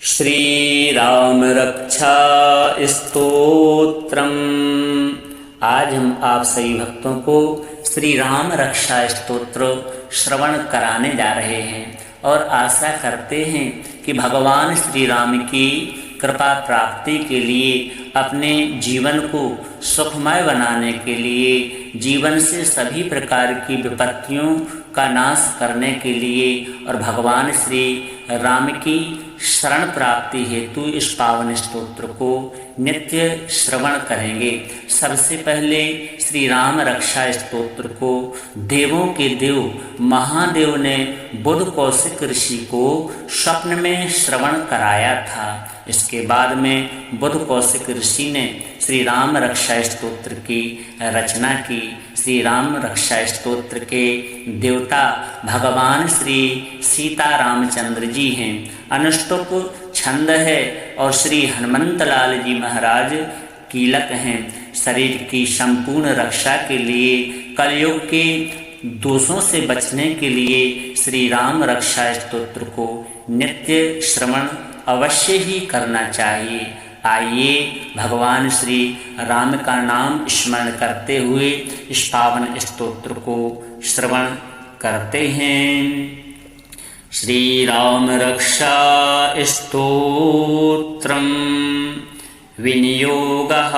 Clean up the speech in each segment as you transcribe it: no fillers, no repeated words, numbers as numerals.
श्री राम रक्षा स्तोत्रम। आज हम आप सभी भक्तों को श्री राम रक्षा स्तोत्र श्रवण कराने जा रहे हैं और आशा करते हैं कि भगवान श्री राम की कृपा प्राप्ति के लिए, अपने जीवन को सुखमय बनाने के लिए, जीवन से सभी प्रकार की विपत्तियों का नाश करने के लिए और भगवान श्री राम की शरण प्राप्ति हेतु इस पावन स्तोत्र को नित्य श्रवण करेंगे। सबसे पहले श्री राम रक्षा स्तोत्र को देवों के देव महादेव ने बुध कौशिक ऋषि को स्वप्न में श्रवण कराया था। इसके बाद में बुध कौशिक ऋषि ने श्री राम रक्षा स्तोत्र की रचना की। श्री राम रक्षा स्तोत्र के देवता भगवान श्री सीता रामचंद्र जी हैं। अनुष्टुप छंद है और श्री हनुमंत लाल जी महाराज कीलक हैं। शरीर की संपूर्ण रक्षा के लिए, कलयुग के दोषों से बचने के लिए श्री राम रक्षा स्तोत्र को नित्य श्रवण अवश्य ही करना चाहिए। आइए भगवान श्री राम का नाम स्मरण करते हुए इस पावन स्तोत्र को श्रवण करते हैं। श्री राम रक्षा स्तोत्रम विनियोगः।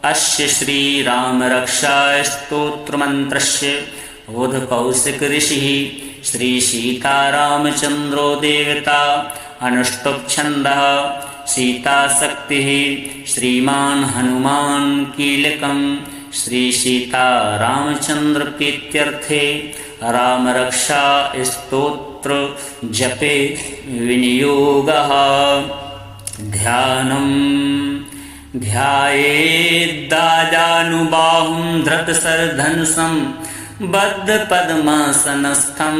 अस्य श्री राम रक्षा स्तोत्र मंत्रस्य बुध कौशिक ऋषिः श्री सीता रामचंद्रो देवता। अनुष्टुप छंदः सीता शक्तिः श्रीमान हनुमान कीलकं। श्री सीता रामचंद्र प्रीत्यर्थे राम रक्षा स्तोत्र जपे विनियोगः। ध्यानम् ध्यायेद्दाजानुबाहुं धृतशरधनुषं बद्धपद्मासनस्थं।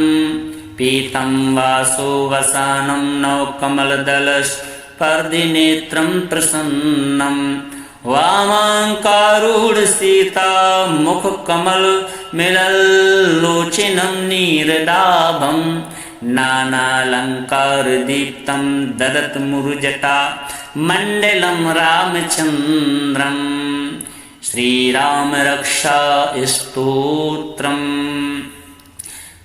पीतं वासो वसानं नवकमलदलस्पर्धिनेत्रं प्रसन्नं। वामाङ्कारूढ सीता मुखकमलमिलल्लोचनं नीरदाभं। नानालङ्कारदीप्तं ददतमुरुजटा मण्डलं रामचन्द्रम्। श्रीराम रक्षा स्तोत्रम्।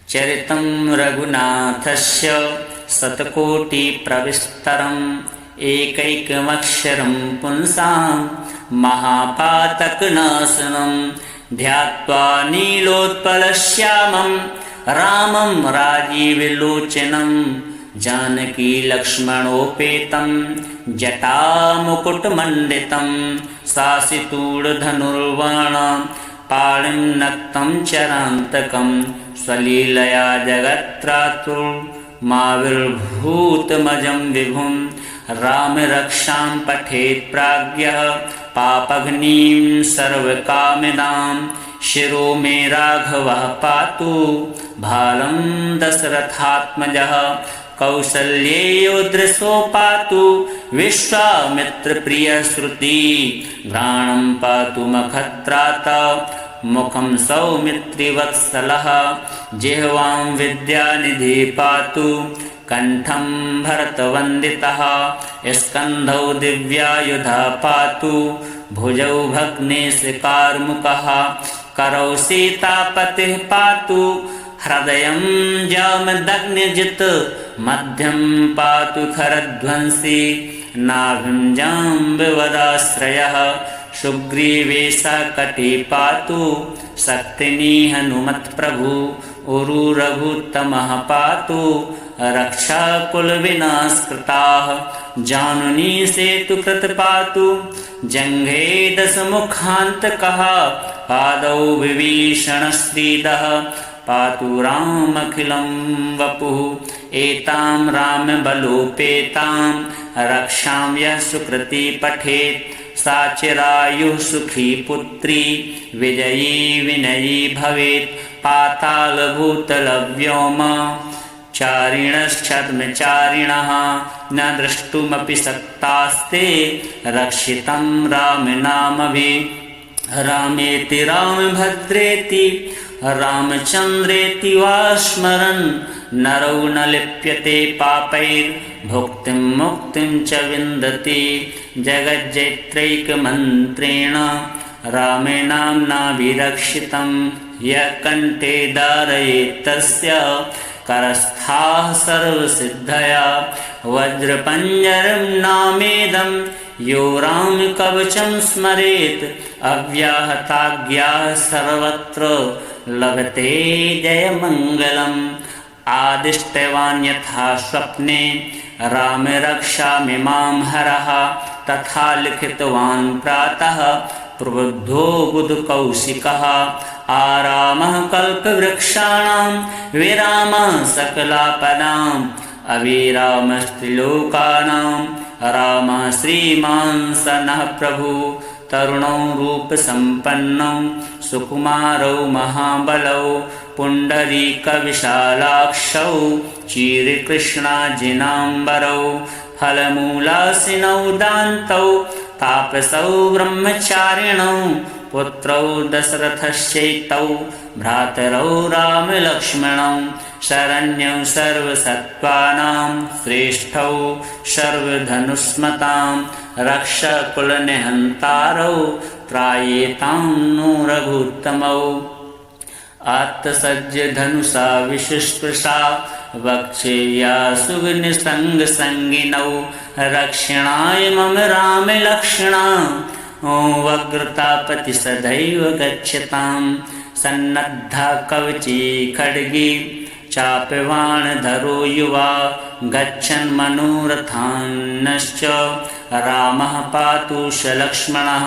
चरितं रघुनाथस्य शतकोटिप्रविस्तरम्। एकैकमक्षरं पुंसां महापातकनाशनं। ध्यात्वा नीलोत्पलश्यामं रामं राजीवलोचनं। जानकी लक्ष्मणोपेतं जटामुकुटमण्डितं। सासितूढधनुर्बाणं पाणिं नक्तं चरान्तकं। स्वलीलया जगत्त्रातुर्माविर्भूतमजं विभुं। राम रक्षां पठेत् प्राज्ञः पापघ्नीं सर्वकामिदां। शिरो मे राघवः पातु भालं दशरथात्मजः। कौसल्येयो दृशो पातु विश्वामित्रप्रियः श्रुति। घ्राणं पातु मखत्राता मुखं सौमित्रिवत्सलः। जिह्वां विद्यानिधि पातु कंठं भरतवन्दितः। स्कन्धौ दिव्यायुधः पातु भुजौ भग्नेशकार्मुकः। करौ सीतापतिः पातु हृदयं जामदग्निजित्। मध्यं पातु खरध्वंसी नाभिं जाम्बवदाश्रयः। सुग्रीवेशः कटी पातु शक्तिनी हनुमत्प्रभु। उरु रघुत्तमः पातु रक्षा कुलविनाशकृताः। जानुनी सेतुकृत पातु जङ्घे दशमुखान्तकः। पादौ विभीषणश्रीदः पातु रामखिलं वपुः। एतां रामबलोपेतां रक्षां यः सुकृती पठेत्। सा चिरायुः सुखी पुत्री विजयी विनयी भवेत्। पातालभूतलव्योम चारिणश्छद्मचारिणः न द्रष्टुमपि शक्तास्ते। रक्षितं रामनामभिः। रामेति रामभद्रेति रामचन्द्रेति वा स्मरन् नरो न लिप्यते पापैर्भुक्तिं मुक्तिं च विन्दति जगज्जैत्रैकमन्त्रेण रामेणाम्ना विरक्षितं यः कण्ठे धारयेत् तस्य करस्थाः सर्वसिद्धया वज्रपञ्जरं नामेदं यो रामकवचं स्मरेत् अव्याहताज्ञाः सर्वत्र लभते जयमङ्गलम् आदिष्टवान् यथा स्वप्ने रामरक्षामिमां हरः तथा लिखितवान् प्रातः प्रबुद्धो बुधकौशिकः आरामः कल्पवृक्षाणां विरामः सकलापदाम् अविरामस्त्रिलोकानां रामः श्रीमान् स नः प्रभु तरुणौ रूपसम्पन्नौ सुकुमारौ महाबलौ पुण्डरीकविशालाक्षौ चिरकृष्णाजिनाम्बरौ फलमूलासिनौ दान्तौ तापसौ ब्रह्मचारिणौ पुत्रौ दशरथश्चैतौ भ्रातरौ रामलक्ष्मणौ शरण्यौ सर्वसत्त्वानां श्रेष्ठौ सर्वधनुष्मतां रक्षकुलनिहन्तारौ त्रायेतां नो रघुत्तमौ आत्तसज्जधनुषा विशुष्पृशा वक्षेया सुगनिसङ्गसङ्गिनौ रक्षणाय मम रामलक्ष्मणा वक्रतापति सदैव गच्छतां सन्नद्धा कवची खड्गी चापवाणधरो युवा गच्छन् मनोरथान्नश्च रामः पातु स लक्ष्मणः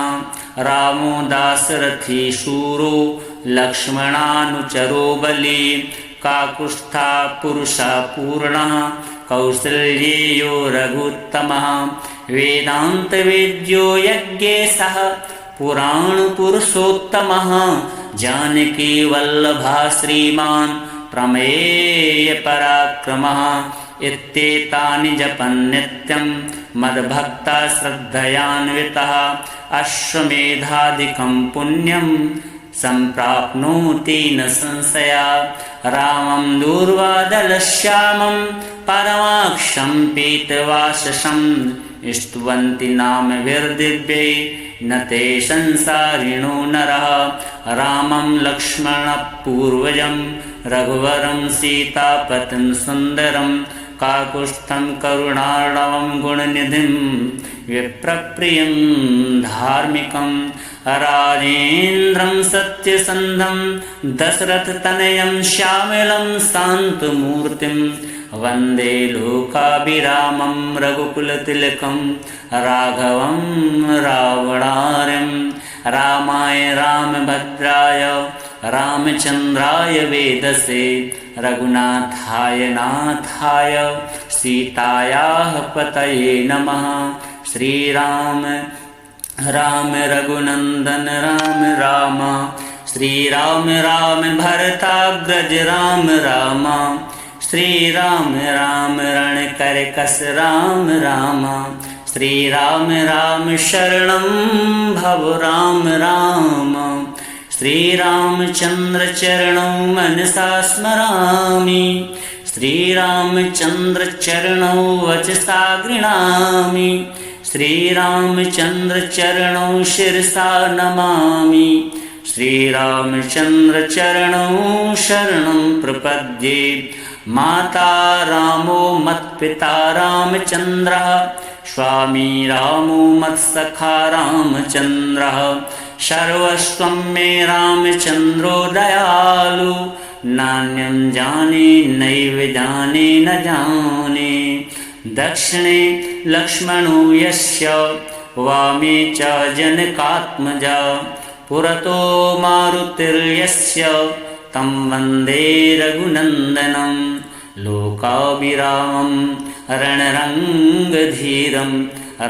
रामो दाशरथी शूरो लक्ष्मणानुचरो बली काकुत्स्था पुरुषा पूर्णः कौसल्येयो रघुत्तमः वेदान्तवेद्यो यज्ञेशः पुराणपुरुषोत्तमः जानकीवल्लभः श्रीमान् प्रमेयपराक्रमः इत्येतानि जपन् नित्यं मद्भक्ता श्रद्धयान्वितः अश्वमेधादिकं पुण्यं सम्प्राप्नोति न संशया रामं दूर्वादलश्यामं परमाक्षं पीतवाससं स्तुवन्ति नामभिर्दिव्यै न ते संसारिणो नरः रामं लक्ष्मणपूर्वजं रघुवरं सीतापतिं सुन्दरं काकुत्स्थं करुणार्णवं गुणनिधिं विप्रप्रियं धार्मिकं राजेन्द्रं सत्यसन्धं दशरथतनयं श्यामलं शान्तमूर्तिं वन्दे लोकाभिरामं रघुकुलतिलकं राघवं रावणार्यं रामाय रामभद्राय रामचन्द्राय वेदसे रघुनाथाय नाथाय सीतायाः पतये नमः। श्रीराम राम रघुनंदन राम राम श्रीराम राम भरताग्रज राम राम श्रीराम राम रणकरकस राम राम श्रीराम राम शरणं भव राम राम श्रीरामचन्द्र चरणौ मनसा स्मरामि श्रीरामचन्द्र चरणौ वचसा गृह्णामि श्रीरामचन्द्र चरणौ शिरसा नमामि श्रीरामचन्द्र चरणौ शरणं प्रपद्ये। माता रामो मत्पिता रामचन्द्रः स्वामी रामो मत्सखा रामचन्द्रः सर्वस्वं मे रामचन्द्रो दयालु नान्यं जाने नैव जाने न जाने। दक्षिणे लक्ष्मणो यस्य वामे च जनकात्मजा पुरतो मारुतिर्यस्य तं वन्दे रघुनन्दनं लोकाभिरामं रणरङ्गधीरं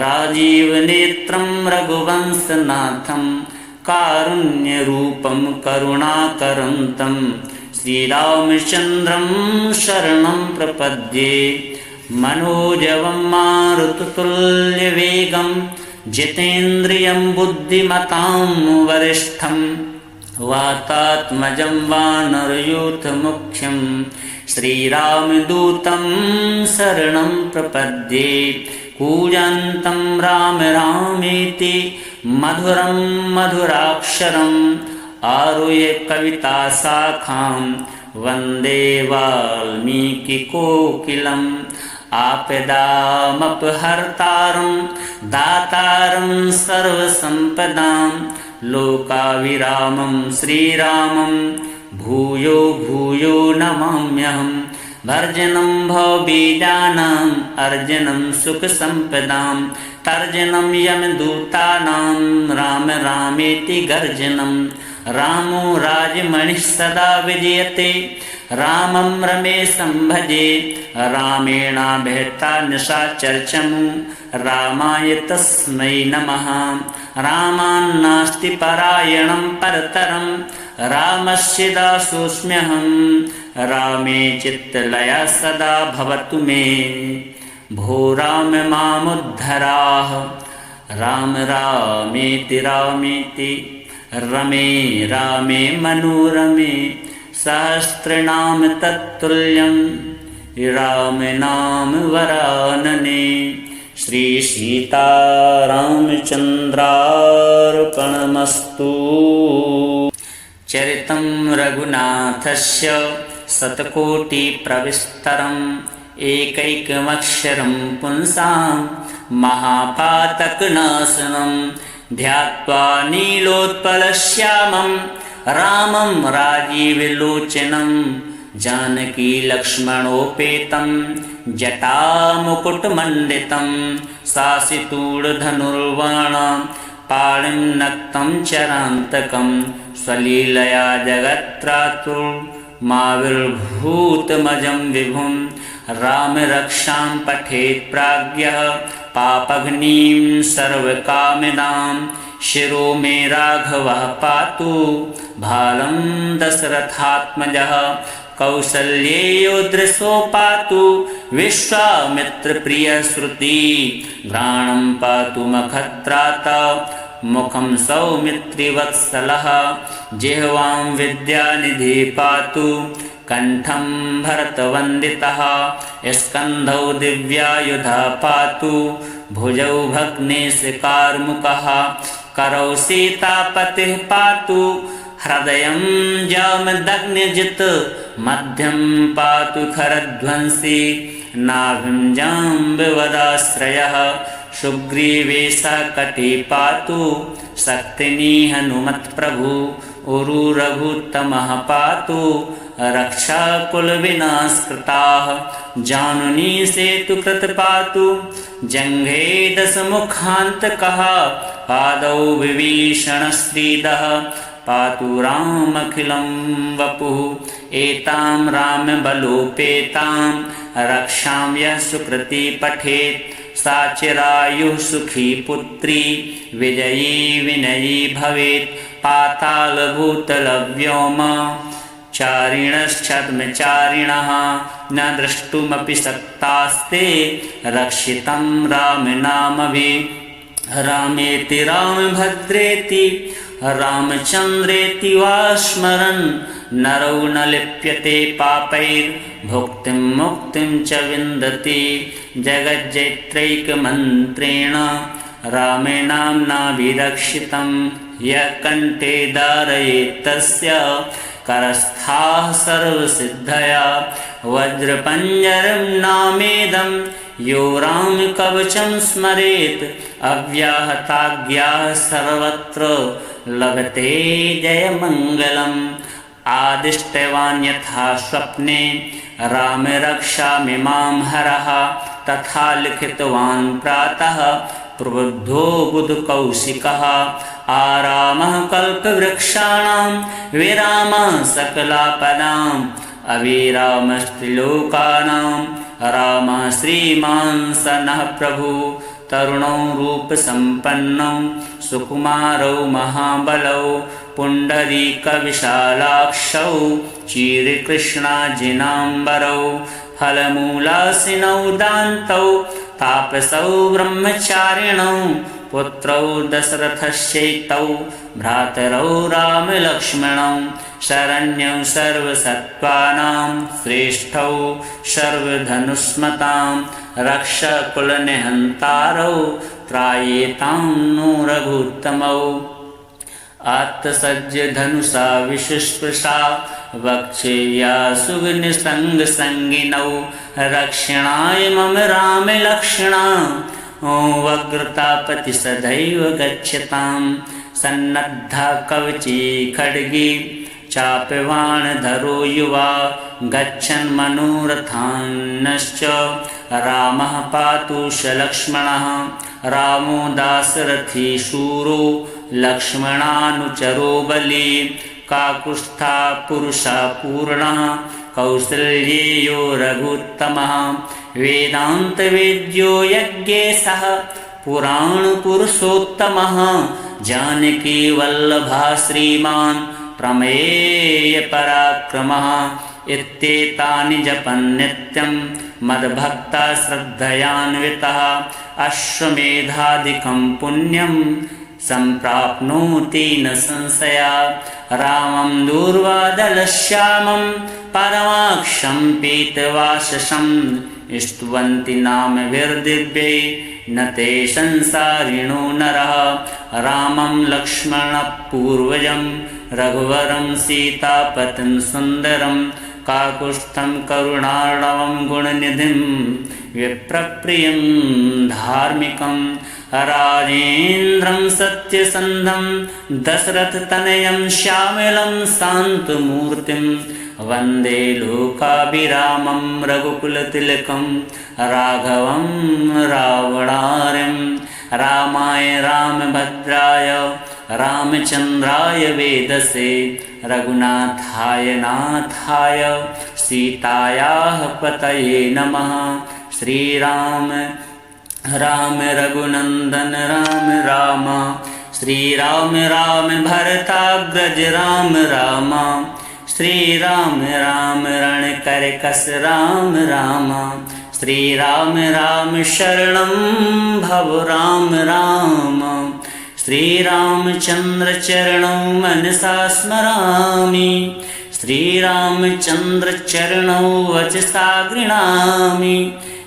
राजीवनेत्रं रघुवंशनाथं कारुण्यरूपं करुणाकरं तं श्रीरामचन्द्रं शरणं प्रपद्ये। मनोजवं मारुततुल्यवेगं जितेन्द्रियं बुद्धिमतां वरिष्ठं वातात्मजं वानरयूथमुख्यं श्रीरामदूतं शरणं प्रपद्ये कूजन्तं राम रामेति मधुरं मधुराक्षरम् आरुह्य कविताशाखां वन्दे वाल्मीकिकोकिलम् आपदामपहर्तारं दातारं सर्वसम्पदां लोकाविरामं श्रीरामं भूयो भूयो नमाम्यहम् भर्जनं भवबीजानाम् अर्जनं सुखसम्पदां तर्जनं यमदूतानां राम रामेति गर्जनं रामो राजमणिः सदा विजयते रामं रमेशं भजे रामेणाभिहता निशाचर्चमु रामाय तस्मै नमः रामान्नास्ति परायणं परतरं रामस्य दासोऽस्म्यहं रामे चित्तलया सदा भवतु मे भो राम मामुद्धराः राम रामेति रामेति रमे रामे मनोरमे सहस्रनाम तत्तुल्यं राम नाम वरानने। श्री सीतारामचन्द्रार्पणमस्तु। चरितं रघुनाथस्य शतकोटिप्रविस्तरम् एकैकमक्षरं पुंसां महापातकनाशनं ध्यात्वा नीलोत्पलश्यामं रामं राजीवलोचनं जानकी लक्ष्मणोपेतं जटामुकुटमण्डितं शासितूढधनुर्वाणां पाणिं नक्तं चरान्तकं स्वलीलया जगत्त्रातुर्माविर्भूतमजं विभुं रामरक्षां पठेत् प्राज्ञः पापघ्नीं सर्वकामिनां शिरो मे राघवः पातु भालं दशरथात्मजः कौसल्येयो दृशो पातु विश्वामित्रप्रियश्रुति घ्राणं पातु मखत्राता मुखं सौमित्रिवत्सलः जिह्वां विद्यानिधि पातु कंठं भरतवन्दितः स्कन्धौ दिव्यायुधा पातु भुजौ भग्नेशकार्मुकः करौ सीतापतिः पातु हृदयं जामदग्निजित मध्यं पातु खरध्वंसी नाभिं जाम्बवदाश्रयः सुग्रीवेशः कटी पातु शक्तिनी हनुमत्प्रभु उरु रघुत्तमः पातु रक्षाकुलविनाशकृताः जानुनी सेतुकृत पातु जङ्घे दशमुखान्तकः पादौ विभीषणश्रीदः पातु रामखिलं वपुः एतां रामबलोपेतां रक्षां यः सुकृती पठेत् सा चिरायुः सुखी पुत्री विजयी विनयी भवेत् पातालभूतलव्योम चारिणश्छद्मचारिणः न द्रष्टुमपि शक्तास्ते रक्षितं रामनामभिः रामेति रामभद्रेति रामचन्द्रेति वा स्मरन् नरौ न लिप्यते पापैर्भुक्तिं मुक्तिं च विन्दति जगज्जैत्रैकमन्त्रेण रामेणाम्नाभिरक्षितं यः कण्ठे धारयेत् तस्य करस्थाः सर्वसिद्धया वज्रपञ्जरं नामेदं यो रामकवचं स्मरेत् अव्याहताज्ञाः सर्वत्र लभते जयमङ्गलम् आदिष्टवान् यथा स्वप्ने राम रक्षामिमां हरः तथा लिखितवान् प्रातः प्रबुद्धो बुधकौशिकः आरामः कल्पवृक्षाणां विरामः सकलापदाम् अविरामस्त्रिलोकानां रामः श्रीमान् स नः प्रभु तरुणौ रूपसम्पन्नौ सुकुमारौ महाबलौ पुण्डरीकविशालाक्षौ चीरकृष्णाजिनाम्बरौ फलमूलासिनौ दान्तौ तापसौ ब्रह्मचारिणौ पुत्रौ दशरथस्यैतौ भ्रातरौ रामलक्ष्मणौ शरण्यौ सर्वसत्त्वानां श्रेष्ठौ सर्वधनुष्मतां रक्षकुलनिहन्तारौ त्रायेतां नो रघुत्तमौ आत्तसज्ज धनुषा विशुष्पशा वक्षेया सुगनिसङ्गसङ्गिनौ रक्षणाय मम राम लक्ष्मणा वग्रतापति सदैव गच्छतां सन्नद्धा कवची खड्गी चापवाणधरो युवा गच्छन् मनोरथान्नश्च रामः पातु स लक्ष्मणः रामो दाशरथी शूरो लक्ष्मणानुचरो बली काकुत्स्था पुरुषा पूर्णः कौसल्येयो रघुत्तमः वेदान्तवेद्यो यज्ञेशः पुराणपुरुषोत्तमः जानकी वल्लभः श्रीमान् प्रमेयपराक्रमः इत्येतानि जपन् नित्यं मद्भक्ता श्रद्धयान्वितः अश्वमेधादिकं पुण्यं सम्प्राप्नोति न संशया रामं दूर्वादलश्यामं परमाक्षं पीतवाससं स्तुवन्ति नामभिर्दिव्यै न ते संसारिणो नरः रामं लक्ष्मणपूर्वजं रघुवरं सीतापतिं सुन्दरं काकुत्स्थं करुणार्णवं गुणनिधिं विप्रप्रियं धार्मिकं राजेन्द्रं सत्यसन्धं दशरथतनयं श्यामलं शान्तमूर्तिं वन्दे लोकाभिरामं रघुकुलतिलकं राघवं रावणार्यं रामाय रामभद्राय रामचन्द्राय वेदसे रघुनाथाय नाथाय सीतायाः पतये नमः। श्रीराम राम रघुनंदन राम राम श्रीराम राम भरताग्रज राम राम श्रीराम राम रणकरकस राम राम श्रीराम राम शरणं भव राम राम श्रीरामचन्द्र चरणौ मनसा स्मरामि श्रीरामचन्द्र चरणौ वचसा गृह्णामि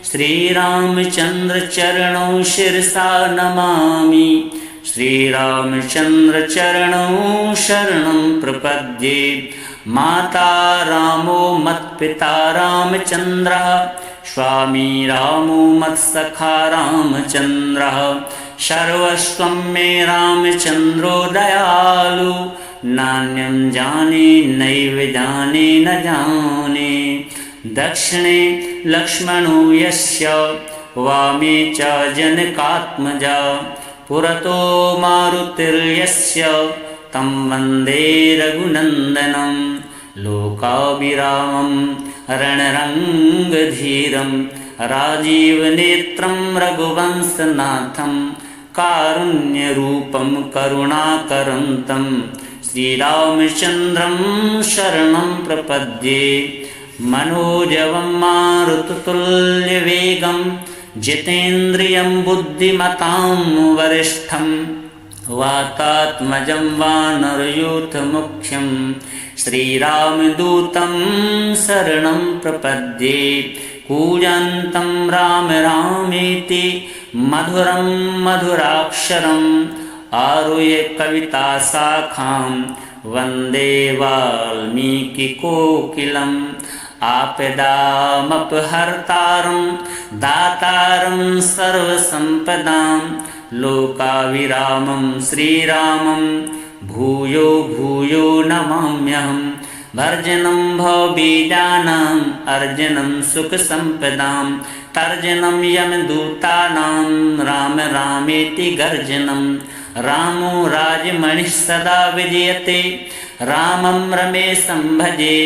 श्रीरामचन्द्र चरणौ शिरसा नमामि श्रीरामचन्द्र चरणौ शरणं प्रपद्ये माता रामो मत्पिता रामचन्द्रः स्वामी रामो मत्सखा रामचन्द्रः सर्वस्वं मे रामचन्द्रो दयालु नान्यं जाने नैव जाने न जाने दक्षिणे लक्ष्मणो यस्य वामे च जनकात्मजा पुरतो मारुतिर्यस्य तं वन्दे रघुनन्दनं लोकाभिरामं रणरङ्गधीरं राजीवनेत्रं रघुवंशनाथं कारुण्यरूपं करुणाकरन्तं श्रीरामचन्द्रं शरणं प्रपद्ये मनोजवं मारुततुल्यवेगं जितेन्द्रियं बुद्धिमतां वरिष्ठं वातात्मजं वानरयूथमुख्यं श्रीरामदूतं शरणं प्रपद्ये कूजन्तं राम रामेति मधुरं मधुराक्षरम् आरुह्य कविताशाखां वन्दे वाल्मीकिकोकिलम् आपदामपहर्तारं दातारं सर्वसम्पदां लोकाभिरामं श्रीरामं भूयो भूयो नमाम्यहम् भर्जनं भवबीजानाम् अर्जनं सुखसम्पदां तर्जनं यमदूतानां राम रामेति गर्जनं रामो राजमणिः सदा विजयते रामं रमेशं भजे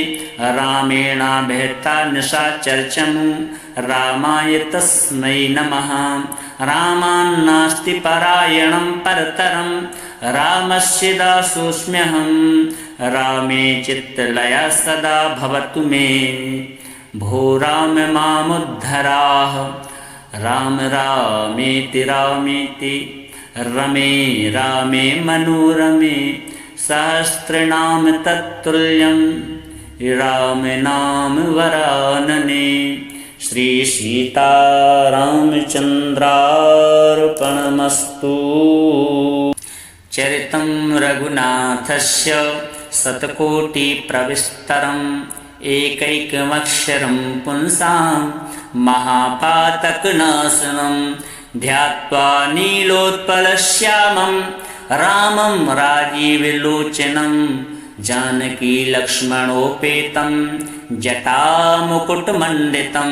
रामेणाभिहता निशाचर्चमु रामाय तस्मै नमः रामान्नास्ति परायणं परतरं रामस्य दासोऽस्म्यहं रामे चित्तलया सदा भवतु मे भो राम मामुद्धराः राम रामेति रामेति रमे रामे मनोरमे सहस्रनाम तत्तुल्यं राम नाम वरानने। श्री सीतारामचन्द्रार्पणमस्तु। चरितं रघुनाथस्य शतकोटिप्रविस्तरम् एकैकमक्षरं पुंसां महापातकनाशनं ध्यात्वा नीलोत्पलश्यामं रामं राजीवलोचनं जानकीलक्ष्मणोपेतं जटामुकुटमण्डितं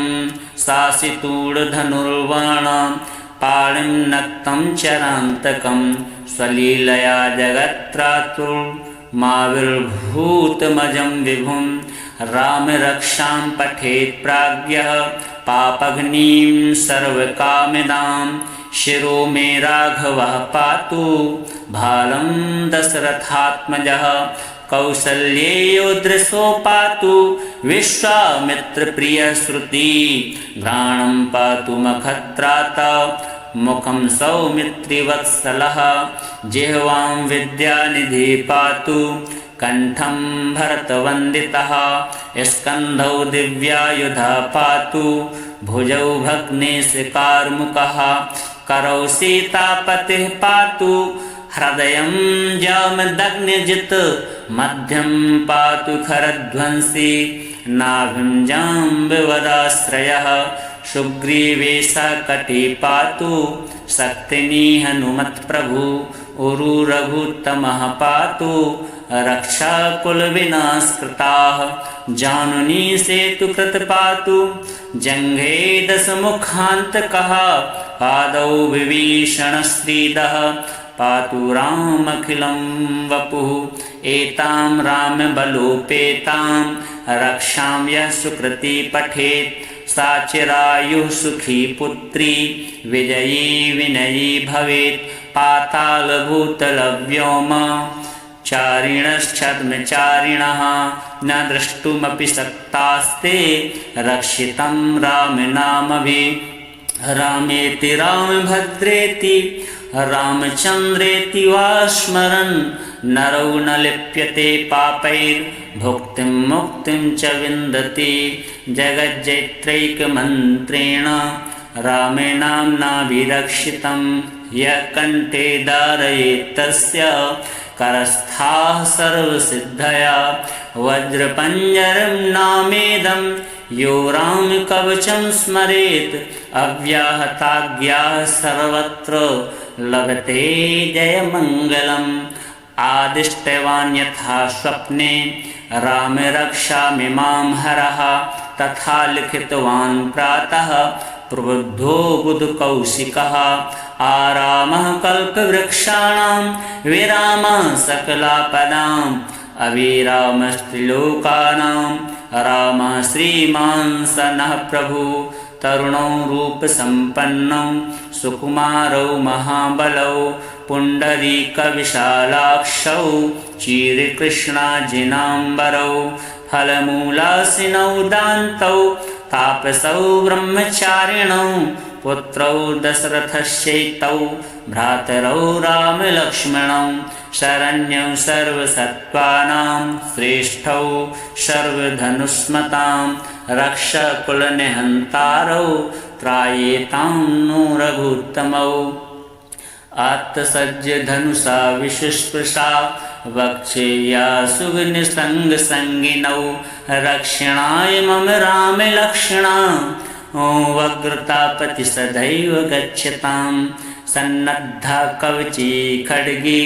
शासितूढधनुर्बाणं पाणिं नक्तं चरान्तकं स्वलीलया जगत्त्रातुर्माविर्भूतमजं विभुं रामरक्षां पठेत् प्राज्ञः पापघ्नीं सर्वकामिदां शिरो मे राघवः पातु भालं दशरथात्मजः कौसल्येयो दृशो पातु विश्वामित्रप्रियः श्रुति घ्राणं पातु मखत्राता मुखं सौमित्रिवत्सलः जिह्वां विद्यानिधि पातु कंठं भरतवन्दितः स्कन्धौ दिव्यायुधः पातु भुजौ भग्नेशकार्मुकः करौ सीतापतिः पातु हृदयं जामदग्निजित् मध्यं पातु खरध्वंसी नाभिं जाम्बवदाश्रयः सुग्रीवेशकटे पातु शक्तिनी हनुमत्प्रभु उरु रघुत्तमः पातु रक्षाकुलविनाशकृताः जानुनी सेतुकृत पातु जङ्घे दशमुखान्तकः पादौ विभीषणश्रीदः पातु रामखिलं वपुः एतां रामबलोपेतां रक्षां यः सुकृती पठेत् सा चिरायुः सुखी पुत्री विजयी विनयी भवेत् पातालभूतलव्योम चारिणश्छद्मचारिणः न द्रष्टुमपि शक्तास्ते रक्षितं रामनामभिः रामेति रामभद्रेति रामचन्द्रेति वा स्मरन् नरौ न लिप्यते पापैर्भुक्तिं मुक्तिं च विन्दति जगज्जैत्रैकमन्त्रेण रामे नाम्नाभिरक्षितं यः कण्ठे धारयेत् तस्य करस्थाः सर्वसिद्धया वज्रपञ्जरं नामेदं यो रामकवचं स्मरेत् अव्याहताज्ञाः सर्वत्र लभते जयमङ्गलम् आदिष्टवान् यथा स्वप्ने राम रक्षामिमां हरः तथा लिखितवान् प्रातः प्रबुद्धो बुधकौशिकः आरामः कल्पवृक्षाणां विरामः सकलापदाम् अविरामस्त्रिलोकानां रामः श्रीमान् स नः प्रभु तरुणौ रूपसम्पन्नौ सुकुमारौ महाबलौ पुण्डरीकविशालाक्षौ चिरकृष्णाजिनाम्बरौ फलमूलासिनौ दान्तौ तापसौ ब्रह्मचारिणौ पुत्रौ दशरथस्यैतौ भ्रातरौ रामलक्ष्मणौ शरण्यौ सर्वसत्त्वानां श्रेष्ठौ सर्वधनुष्मतां रक्षकुलनिहन्तारौ त्रायेतां नो रघुत्तमौ आत्तसज्जधनुषा विशुस्पृशा वक्षेया सुगनिसङ्गसङ्गिनौ रक्षणाय मम रामलक्ष्मणा वक्रतापति सदैव गच्छतां सन्नद्धा कवची खड्गी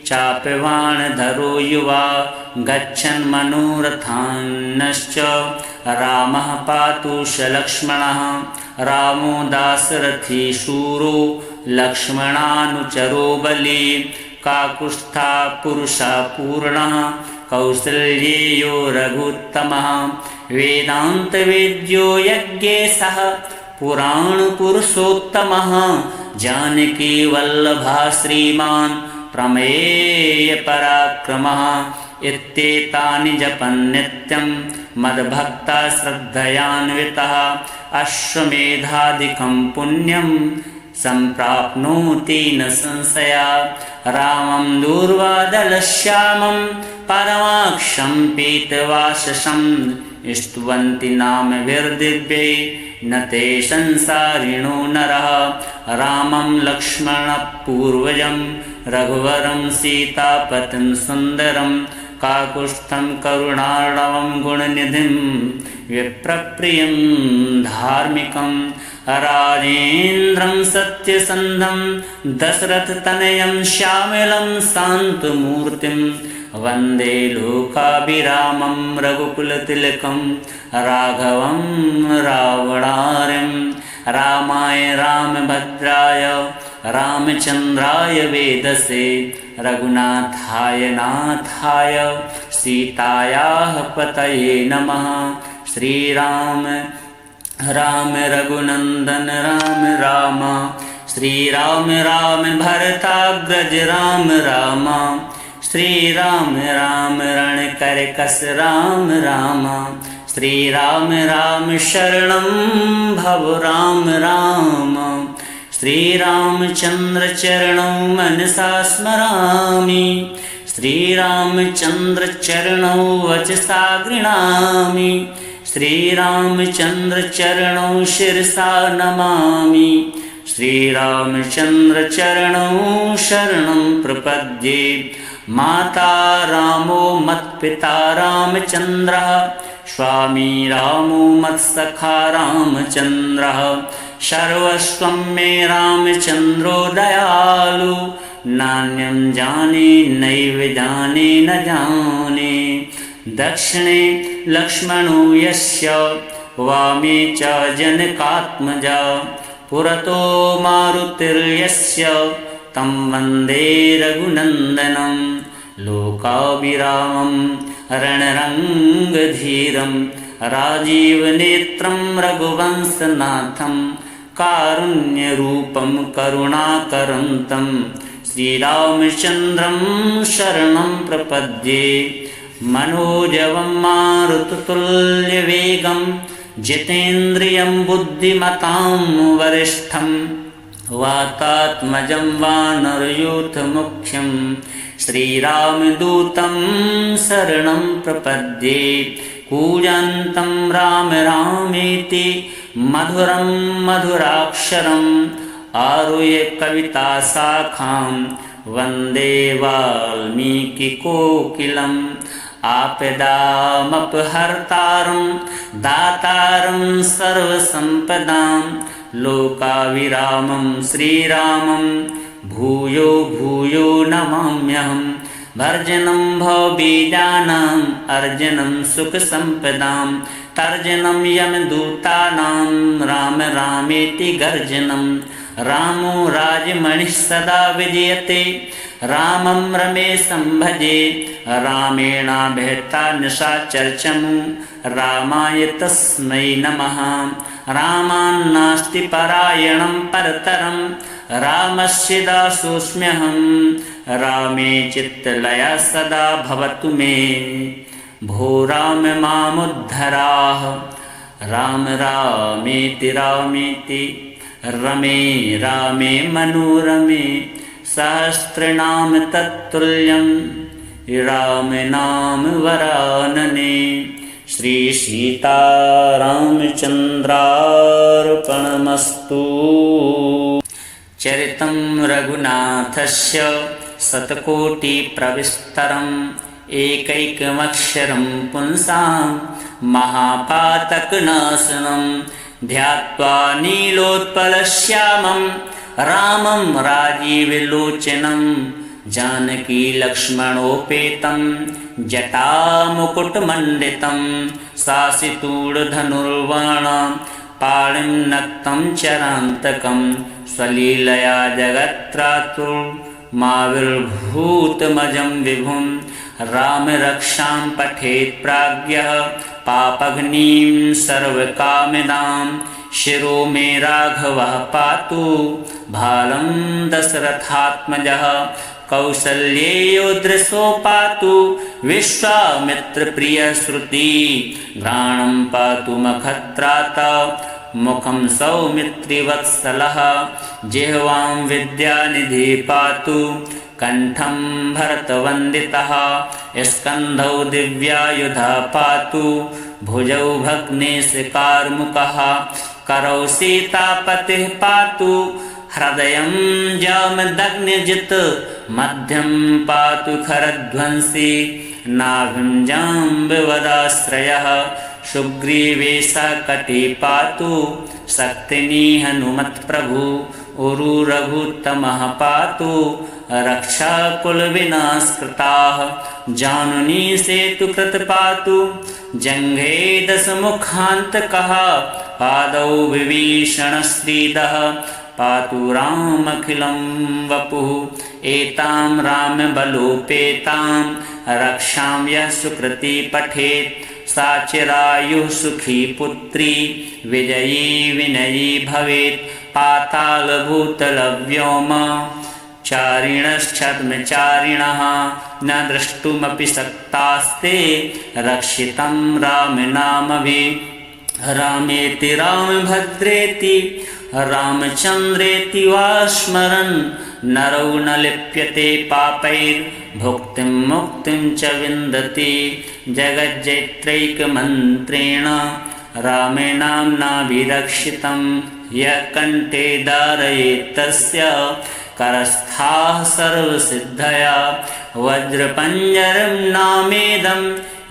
चापवाणधरो युवा गच्छन् मनोरथान्नश्च रामः पातु स लक्ष्मणः रामो दाशरथी शूरो लक्ष्मणानुचरो बली काकुत्स्था पुरुषा पूर्णः कौसल्येयो रघुत्तमः वेदान्तवेद्यो यज्ञेशः पुराणपुरुषोत्तमः जानकीवल्लभः श्रीमान् प्रमेयपराक्रमः इत्येतानि जपन् नित्यं मद्भक्ता श्रद्धयान्वितः अश्वमेधादिकं पुण्यं सम्प्राप्नोति न संशया। रामं दूर्वादलश्यामं परमाक्षं पीतवाससं स्तुवन्ति नामभिर्दिव्यै न ते संसारिणो नरः। रामं लक्ष्मणपूर्वजं रघुवरं सीतापतिं सुन्दरं काकुत्स्थं करुणार्णवं गुणनिधिं विप्रप्रियं धार्मिकं राजेन्द्रं सत्यसन्धं दशरथतनयं श्यामलं शान्तमूर्तिं वन्दे लोकाभिरामं रघुकुलतिलकं राघवं रावणार्यं। रामाय रामभद्राय रामचन्द्राय वेदसे रघुनाथाय नाथाय सीतायाः पतये नमः। श्रीराम राम रघुनन्दन राम राम श्रीराम राम भरताग्रज राम राम श्रीराम राम रणकरकस राम राम श्रीराम राम शरणं भव राम राम श्रीरामचन्द्र चरणौ मनसा स्मरामि श्रीरामचन्द्र चरणौ वचसा गृह्णामि श्रीरामचन्द्र चरणौ शिरसा नमामि श्रीरामचन्द्र चरणौ शरणं प्रपद्ये। माता रामो मत्पिता रामचन्द्रः स्वामी रामो मत्सखा रामचन्द्रः सर्वस्वं मे रामचन्द्रो दयालु नान्यं जाने नैव जाने न जाने। दक्षिणे लक्ष्मणो यस्य वामे च जनकात्मजा पुरतो मारुतिर्यस्य तं वन्दे रघुनन्दनं लोकाभिरामं रणरङ्गधीरं राजीवनेत्रं रघुवंशनाथं कारुण्यरूपं करुणाकरन्तं श्रीरामचन्द्रं शरणं प्रपद्ये। मनोजवं मारुततुल्यवेगं जितेन्द्रियं बुद्धिमतां वरिष्ठं वातात्मजं वानरयूथमुख्यं श्रीरामदूतं शरणं प्रपद्ये। कूजन्तं राम रामेति मधुरं मधुराक्षरम् आरुह्य कविताशाखां वन्दे वाल्मीकिकोकिलम्। आपदामपहर्तारं दातारं सर्वसम्पदां लोकाभिरामं श्रीरामं भूयो भूयो नमाम्यहम्। भर्जनं भवबीजानाम् अर्जनं सुखसम्पदां तर्जनं यमदूतानां राम रामेति गर्जनं। रामो राजमणिः सदा विजयते रामं रमेशं भजे रामेणाभिहता निशाचरचमु रामाय तस्मै नमः। रामान्नास्ति परायणं परतरं रामस्य दासोऽस्म्यहं रामे चित्तलया सदा भवतु मे भो राम मामुद्धराः। राम रामेति रामेति रमे रामे मनोरमे सहस्रनाम तत्तुल्यं राम नाम वरानने। श्री सीतारामचन्द्रार्पणमस्तु। चरितं रघुनाथस्य शतकोटिप्रविस्तरम् एकैकमक्षरं पुंसां महापातकनाशनं ध्यात्वा नीलोत्पलश्यामं रामं राजीवलोचनं जानकी लक्ष्मणोपेतं जटामुकुटमण्डितं शासितूढधनुर्वाणां पाणिं नक्तं चरान्तकं स्वलीलया जगत्त्रातुर्माविर्भूतमजं विभुं राम रक्षां पठेत् प्राज्ञः पापघ्नीं सर्वकामिदां शिरो मे राघवः पातु भालं दशरथात्मजः कौसल्येयो दृशो पातु विश्वामित्रप्रियश्रुति घ्राणं पातु मखत्राता मुखं सौमित्रिवत्सलः जिह्वां विद्यानिधि पातु कंठं भरतवन्दितः स्कन्धौ दिव्यायुधा पातु भुजौ भग्नेशकार्मुकः करौ सीतापतिः पातु हृदयं जामदग्निजित् मध्यं पातु खरध्वंसी नाभिं जाम्बवदाश्रयः सुग्रीवेशकटी पातु शक्तिनी हनुमत्प्रभु उरु रघुत्तमः पातु रक्षाकुलविनाशकृताः जानुनी सेतुकृत पातु जङ्घे दशमुखान्तकः पादौ विभीषणश्रीदः पातु रामखिलं वपुः एतां रामबलोपेतां रक्षां यः सुकृती पठेत् सा चिरायुः सुखी पुत्री विजयी विनयी भवेत् पातालभूतलव्योम चारिणश्छद्मचारिणः न द्रष्टुमपि शक्तास्ते रक्षितं रामनामभिः रामेति रामभद्रेति रामचन्द्रेति वा स्मरन् नरौ न लिप्यते पापैर्भुक्तिं मुक्तिं च विन्दति जगज्जैत्रैकमन्त्रेण रामेणाम्नाभिरक्षितं यः कण्ठे धारयेत् तस्य करस्थाः सर्वसिद्धया वज्रपञ्जरं नामेदं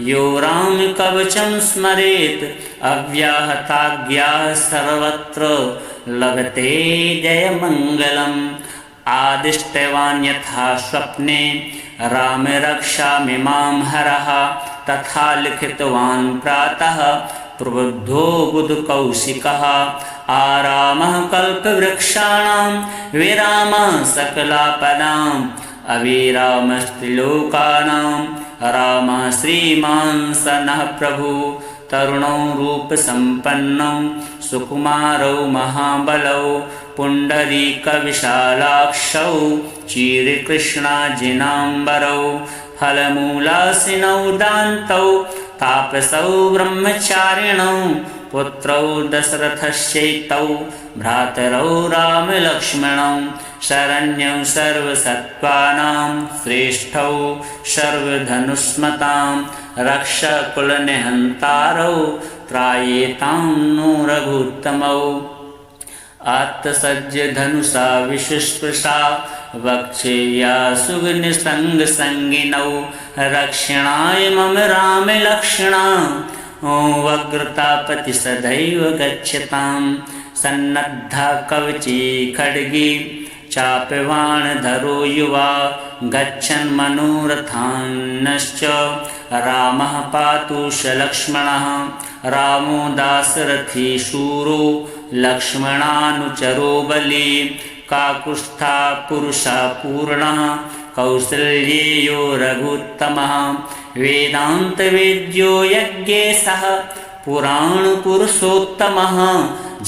यो रामकवचं स्मरेत् अव्याहताज्ञाः सर्वत्र लभते जयमङ्गलम् आदिष्टवान् यथा स्वप्ने राम रक्षामिमां हरः तथा लिखितवान् प्रातः प्रबुद्धो बुधकौशिकः आरामः कल्पवृक्षाणां विरामः सकलापदाम् अविरामस्त्रिलोकानां रामः श्रीमान् स नः प्रभु तरुणौ रूपसम्पन्नौ सुकुमारौ महाबलौ पुण्डरीकविशालाक्षौ चिरकृष्णाजिनाम्बरौ फलमूलासिनौ दान्तौ तापसौ ब्रह्मचारिणौ पुत्रौ दशरथस्यैतौ भ्रातरौ रामलक्ष्मणौ शरण्यौ सर्वसत्त्वानां श्रेष्ठौ सर्वधनुष्मतां रक्षकुलनिहन्तारौ त्रायेतां नो रघुत्तमौ आत्तसज्जधनुषा विशुस्पृशा वक्षेया सुगनिसङ्गसङ्गिनौ रक्षणाय मम रामलक्ष्मणा वग्रतापति सदैव गच्छतां सन्नद्धा कवची खड्गी चापवाणधरो युवा गच्छन् मनोरथान्नश्च रामः पातु स लक्ष्मणः रामो दाशरथी शूरो लक्ष्मणानुचरो बली काकुत्स्था पुरुषा पूर्णः कौसल्येयो रघुत्तमः वेदान्तवेद्यो यज्ञेशः पुराणपुरुषोत्तमः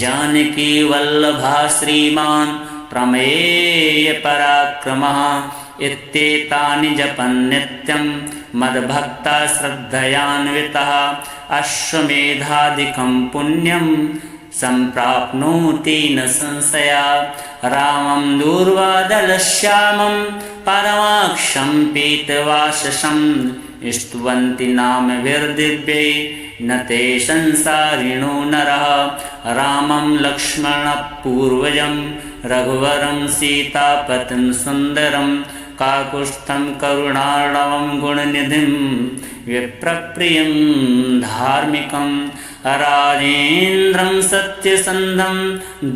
जानकीवल्लभः श्रीमान् प्रमेयपराक्रमः इत्येतानि जपन् नित्यं मद्भक्ता श्रद्धयान्वितः अश्वमेधादिकं पुण्यं सम्प्राप्नोति न संशया रामं दूर्वादलश्यामं परमाक्षं पीतवाससं स्तुवन्ति नामभिर्दिव्यै न ते संसारिणो नरः रामं लक्ष्मणपूर्वजं रघुवरं सीतापतिं सुन्दरं काकुत्स्थं करुणार्णवं गुणनिधिं विप्रप्रियं धार्मिकं राजेन्द्रं सत्यसन्धं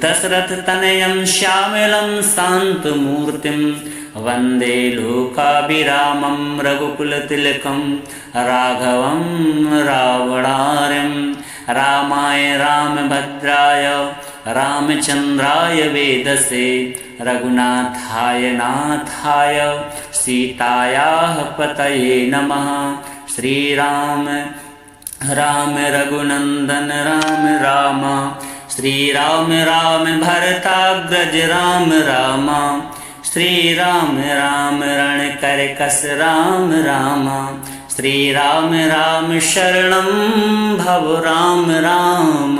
दशरथतनयं श्यामलं शान्तमूर्तिं वन्दे लोकाभिरामं रघुकुलतिलकं राघवं रावणार्यं रामाय रामभद्राय रामचन्द्राय वेदसे रघुनाथाय नाथाय सीतायाः पतये नमः। श्रीराम राम रघुनंदन राम राम, श्रीराम राम भरताग्रज राम राम, श्रीराम राम रणकरकस राम राम, श्रीराम राम शरणं भव राम राम,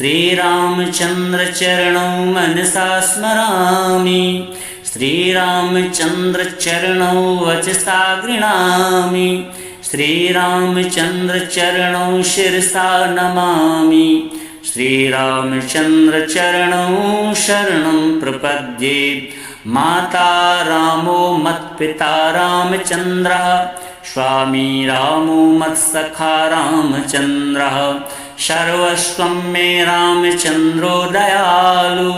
श्रीरामचन्द्र चरणौ मनसा स्मरामि, श्रीरामचन्द्र चरणौ वचसा गृह्णामि, श्रीरामचन्द्र चरणौ शिरसा नमामि, श्रीरामचन्द्र चरणौ शरणं प्रपद्ये। माता रामो मत्पिता रामचन्द्रः, स्वामी रामो मत्सखा रामचन्द्रः, सर्वस्वं मे रामचन्द्रो दयालु,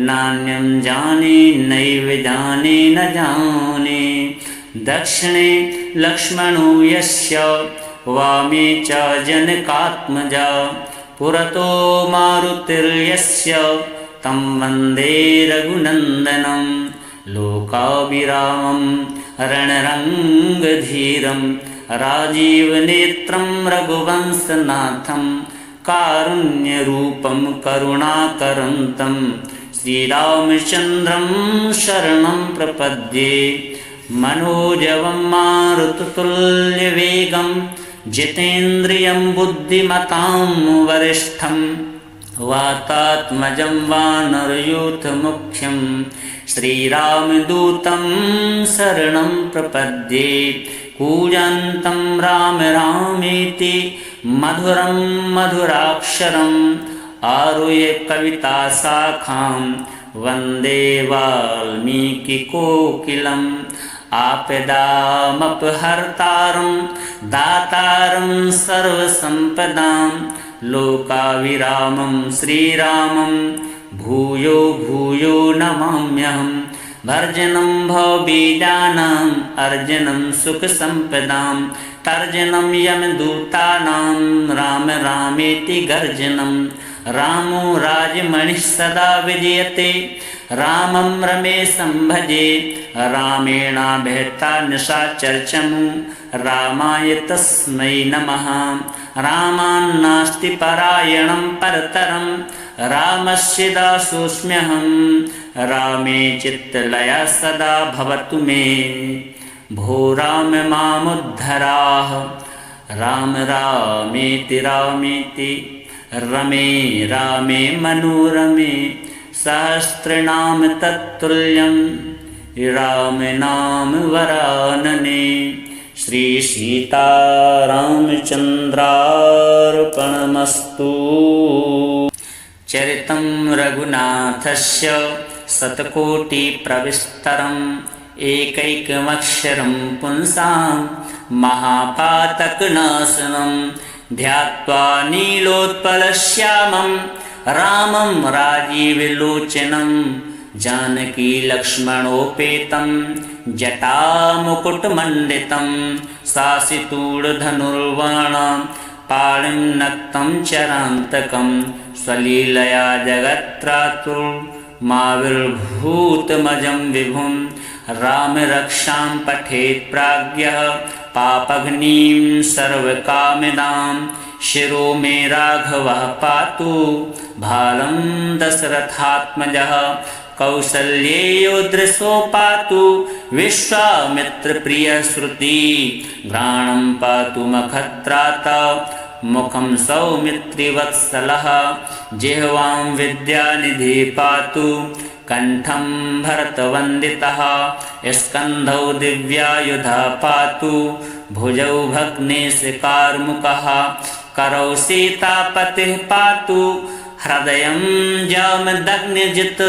नान्यं जाने नैव जाने न जाने। दक्षिणे लक्ष्मणो यस्य, वामे च जनकात्मजा, पुरतो मारुतिर्यस्य, तं वन्दे रघुनन्दनं। लोकाभिरामं रणरङ्गधीरं, राजीवनेत्रं रघुवंशनाथं, कारुण्यरूपं करुणाकरं तं श्रीरामचन्द्रं शरणं प्रपद्ये। मनोजवं मारुततुल्यवेगं, जितेन्द्रियं बुद्धिमतां वरिष्ठं, वातात्मजं वानरयूथमुख्यं, श्रीरामदूतं शरणं प्रपद्ये। कूजन्तं राम रामेति मधुरं मधुराक्षरम्, आरुह्य कविताशाखां वन्दे वाल्मीकिकोकिलम्। आपदामपहर्तारं दातारं सर्वसम्पदां, लोकाभिरामं श्रीरामं भूयो भूयो नमाम्यहम्। भर्जनं भवबीजानाम् अर्जनं सुखसम्पदां, तर्जनं यमदूतानां राम रामेति गर्जनं। रामो राजमणिः सदा विजयते, रामं रमेशं भजे, रामेणाभिहता निशाचरचमु, रामाय तस्मै नमः। रामान्नास्ति परायणं परतरं, रामस्य दासोऽस्म्यहं, रामे चित्तलया सदा भवतु मे। भो राम मामुद्धराः, राम रामेति रामेति, रमे रामे मनोरमे, सहस्रनाम तत्तुल्यं राम नाम वरानने। श्री सीतारामचन्द्रार्पणमस्तु। चरितं रघुनाथस्य शतकोटिप्रविस्तरम्, एकैकमक्षरं पुंसां महापातकनाशनं। ध्यात्वा नीलोत्पलश्यामं रामं राजीवलोचनं, जानकी लक्ष्मणोपेतं जटामुकुटमण्डितं। शासितूढधनुर्बाणं पाणिं नक्तं चरान्तकं, स्वलीलया जगत्त्रातुर्माविर्भूतमजं विभुं। रामरक्षां पठेत् प्राज्ञः पापघ्नीं सर्वकामिदां, शिरो मे राघवः पातु भालं दशरथात्मजः। कौसल्येयो दृशो पातु विश्वामित्रप्रियः श्रुति, घ्राणं पातु मखत्राता मुखं सौमित्रिवत्सलः। जिह्वां विद्यानिधि पातु कंठं भरतवन्दितः, स्कन्धौ दिव्यायुधः पातु भुजौ भग्नेशकार्मुकः। करौ सीतापतिः पातु हृदयं जामदग्निजित्,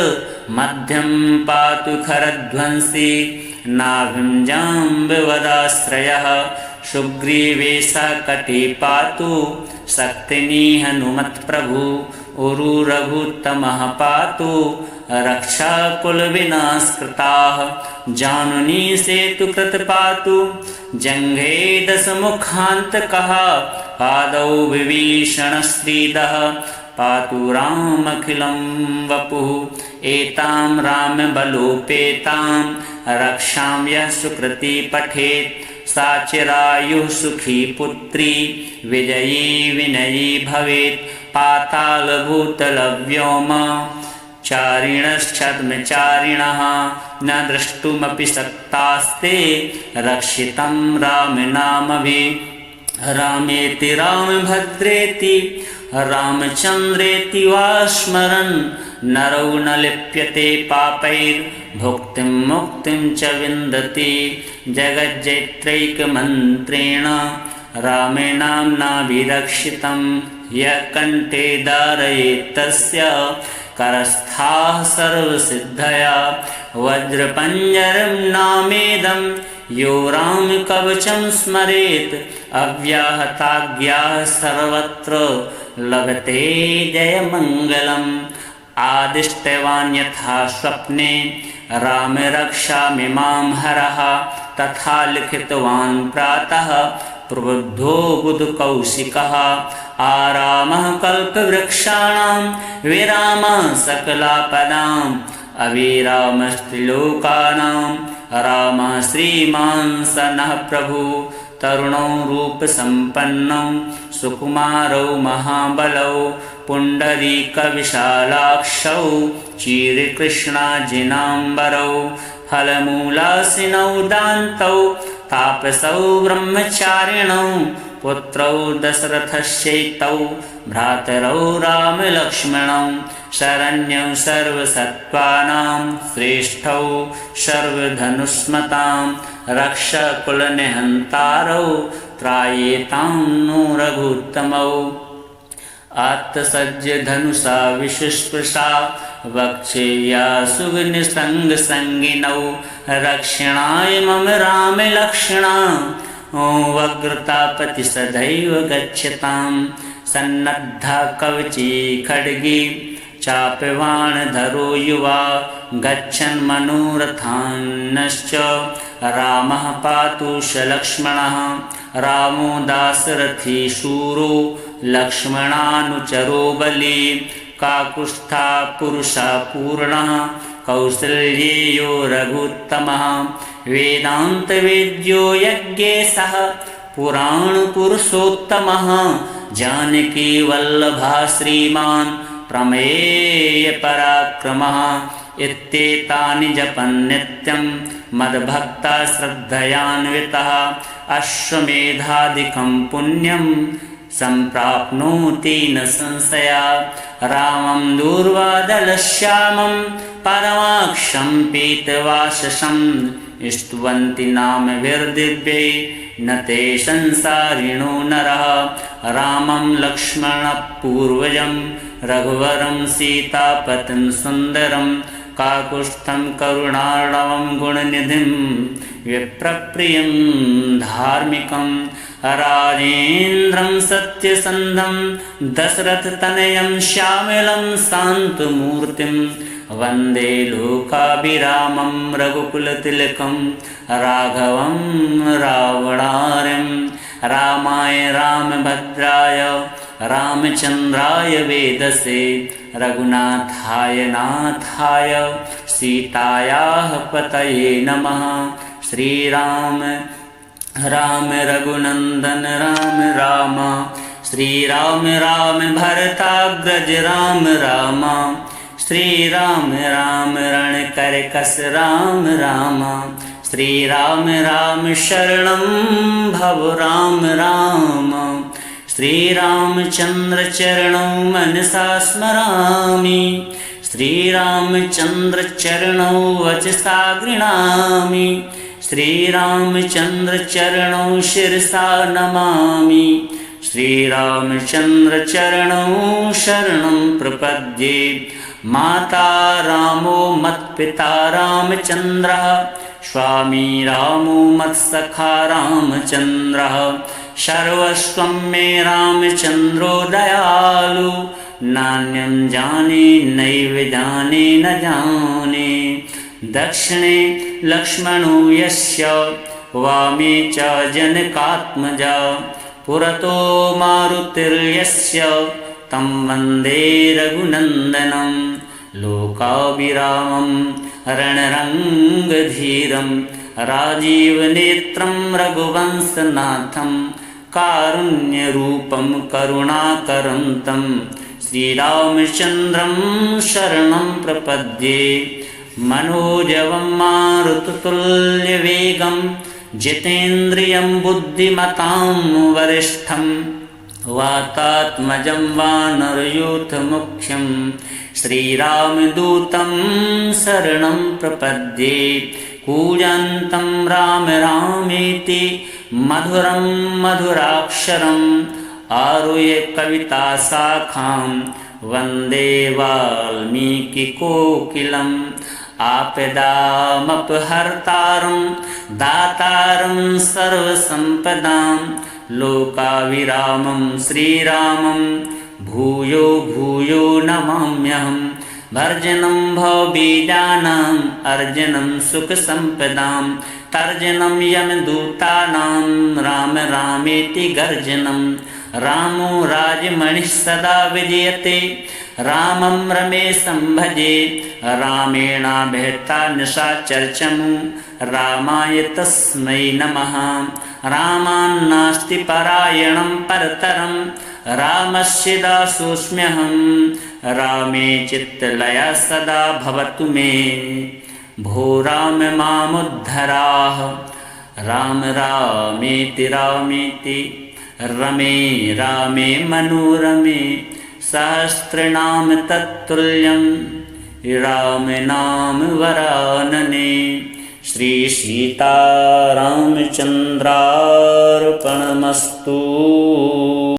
मध्यं पातु खरध्वंसी नाभिं जाम्बवदाश्रयः। सुग्रीवेशः कटिः पातु शक्तिनी हनुमत्प्रभु, उरु रघुत्तमः पातु रक्षाकुलविनाशकृताः। जानुनी सेतुकृत पातु जङ्घे दशमुखान्तकः, पादौ विभीषणश्रीदः पातु रामखिलं वपुः। एतां रामबलोपेतां रक्षां यः सुकृती पठेत्, सा चिरायुः सुखी पुत्री विजयी विनयी भवेत्। पातालभूतलव्योम चारिणश्छद्मचारिणः, न द्रष्टुमपि शक्तास्ते रक्षितं रामनामभिः। रामेति रामभद्रेति रामचन्द्रेति वा स्मरन् नरो न लिप्यते पापैर्भुक्तिं मुक्तिं च विन्दति जगज्जैत्रैकमन्त्रेण रामेणाम्नाभिरक्षितं यः कण्ठे धारयेत् तस्य करस्थाः सर्वसिद्धया वज्रपञ्जरं नामेदं यो रामकवचं स्मरेत् अव्याहताज्ञाः सर्वत्र लभते जयमङ्गलम् आदिष्टवान् यथा स्वप्ने रामरक्षामिमां हरः तथा लिखितवान् प्रातः प्रबुद्धो बुधकौशिकः आरामः कल्पवृक्षाणां विरामः सकलापदाम् अविरामस्त्रिलोकानां रामः श्रीमान् स नः प्रभु तरुणौ रूपसम्पन्नौ सुकुमारौ महाबलौ पुण्डरीकविशालाक्षौ चिरकृष्णाजिनाम्बरौ फलमूलासिनौ दान्तौ तापसौ ब्रह्मचारिणौ पुत्रौ दशरथस्यैतौ भ्रातरौ रामलक्ष्मणौ शरण्यौ सर्वसत्त्वानां श्रेष्ठौ सर्वधनुष्मतां रक्षकुलनिहन्तारौ त्रायेतां नो रघुत्तमौ आत्तसज्ज धनुषा विशुष्पृशा वक्षेया सुगनिसङ्गसङ्गिनौ रक्षणाय मम रामलक्ष्मणा वग्रतापति सदैव गच्छतां सन्नद्धा कवची खड्गी चापवाणधरो युवा गच्छन् मनोरथान्नश्च रामः पातु स लक्ष्मणः रामो दाशरथी शूरो लक्ष्मणानुचरो बली काकुत्स्था पुरुषा पूर्णः कौसल्येयो रघुत्तमः वेदान्तवेद्यो यज्ञेशः पुराणपुरुषोत्तमः जानकी वल्लभः श्रीमान् प्रमेयपराक्रमः इत्येतानि जपन् नित्यं मद्भक्ता श्रद्धयान्वितः अश्वमेधादिकं पुण्यं सम्प्राप्नोति न संशया रामं दूर्वादलश्यामं परमाक्षं पीतवाससं स्तुवन्ति नामभिर्दिव्यै न ते संसारिणो नरः रामं लक्ष्मणपूर्वजं रघुवरं सीतापतिं सुन्दरं काकुत्स्थं करुणार्णवं गुणनिधिं विप्रप्रियं धार्मिकं राजेन्द्रं सत्यसन्धं दशरथतनयं श्यामलं शान्तमूर्तिं वन्दे लोकाभिरामं रघुकुलतिलकं राघवं रावणार्यं रामाय रामभद्राय रामचन्द्राय वेदसे रघुनाथाय नाथाय सीतायाः पतये नमः श्रीराम राम रघुनन्दन राम राम श्रीराम राम भरताग्रज राम राम श्रीराम राम रणकरकस राम राम श्रीराम राम शरणं भव राम राम श्रीरामचन्द्र चरणौ मनसा स्मरामि श्रीरामचन्द्र चरणौ वचसा गृह्णामि श्रीरामचन्द्र चरणौ शिरसा नमामि श्रीरामचन्द्र चरणौ शरणं प्रपद्ये माता रामो मत्पिता रामचन्द्रः स्वामी रामो मत्सखा रामचन्द्रः सर्वस्वं मे रामचन्द्रो दयालु नान्यं जाने नैव जाने न जाने दक्षिणे लक्ष्मणो यस्य वामे च जनकात्मजा पुरतो मारुतिर्यस्य तं वन्दे रघुनन्दनं लोकाभिरामं रणरङ्गधीरं राजीवनेत्रं रघुवंशनाथं कारुण्यरूपं करुणाकरं तं श्रीरामचन्द्रं शरणं प्रपद्ये मनोजवं मारुततुल्यवेगं जितेन्द्रियं बुद्धिमतां वरिष्ठं वातात्मजं वानरयूथमुख्यं श्रीरामदूतं शरणं प्रपद्ये। कूजन्तं राम रामेति मधुरं मधुराक्षरम् आरुह्य कविताशाखां वन्दे वाल्मीकिकोकिलम्। आपदामपहर्तारं दातारं सर्वसम्पदां लोकाभिरामं श्रीरामं भूयो भूयो नमाम्यहम्। भर्जनं भवबीजानाम् अर्जनं सुखसम्पदां तर्जनं यमदूतानां राम रामेति गर्जनं। रामो राजमणिः सदा विजयते रामं रमेशं भजे। रामेणाभिहता निशाचरचमु रामाय तस्मै नमः। रामान्नास्ति परायणं परतरं रामस्य दासोऽस्म्यहं। रामे चित्तलया सदा भवतु मे भो राम मामुद्धराः। राम रामेति रामेति रमे रामे मनोरमे सहस्रनाम तत्तुल्यं राम नाम वरानने। श्री सीतारामचन्द्रार्पणमस्तु।